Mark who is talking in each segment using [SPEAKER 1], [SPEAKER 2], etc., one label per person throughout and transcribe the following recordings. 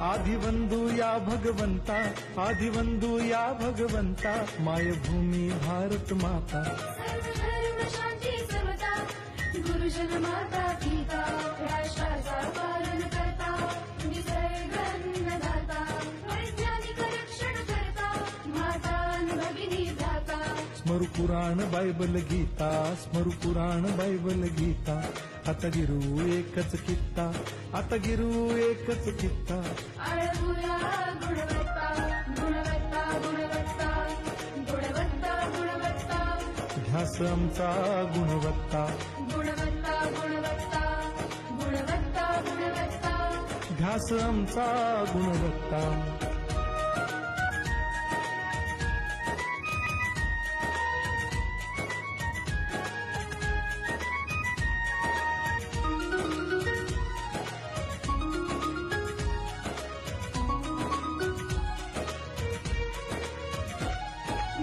[SPEAKER 1] आदिवंदू या भगवंता, आदिवंदू या भगवंता, मायभूमी भारत माता.
[SPEAKER 2] सर्वधर्म शांती समता, गुरुजन माता पिता, राष्ट्राचा पालन करता, निसर्ग अन्नदाता, वैज्ञानिक रक्षण करता, माता भगिनी भ्राता.
[SPEAKER 1] स्मरू पुराण बायबल गीता, स्मरू पुराण बायबल गीता. आता गिरू एकच कित्ता, आता गिरू एकच कित्ता.
[SPEAKER 2] आळवूया गुणवत्ता, गुणवत्ता, गुणवत्ता, गुणवत्ता, गुणवत्ता,
[SPEAKER 1] ध्यास आमचा गुणवत्ता,
[SPEAKER 2] गुणवत्ता, गुणवत्ता, गुणवत्ता, गुणवत्ता.
[SPEAKER 1] ध्यास आमचा गुणवत्ता.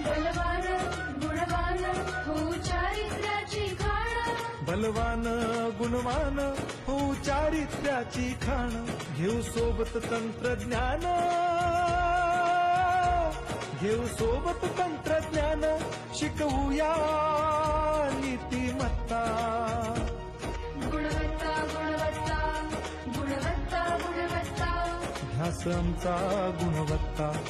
[SPEAKER 2] बलवान गुणवान हो चारित्र्याची खाण,
[SPEAKER 1] बलवान गुणवान हो चारित्र्याची खाण. घेऊ सोबत तंत्रज्ञान, घेऊ सोबत तंत्रज्ञान, शिकवूया नीतिमत्ता.
[SPEAKER 2] गुणवत्ता, गुणवत्ता, गुणवत्ता, गुणवत्ता.
[SPEAKER 1] ध्यास आमचा गुणवत्ता,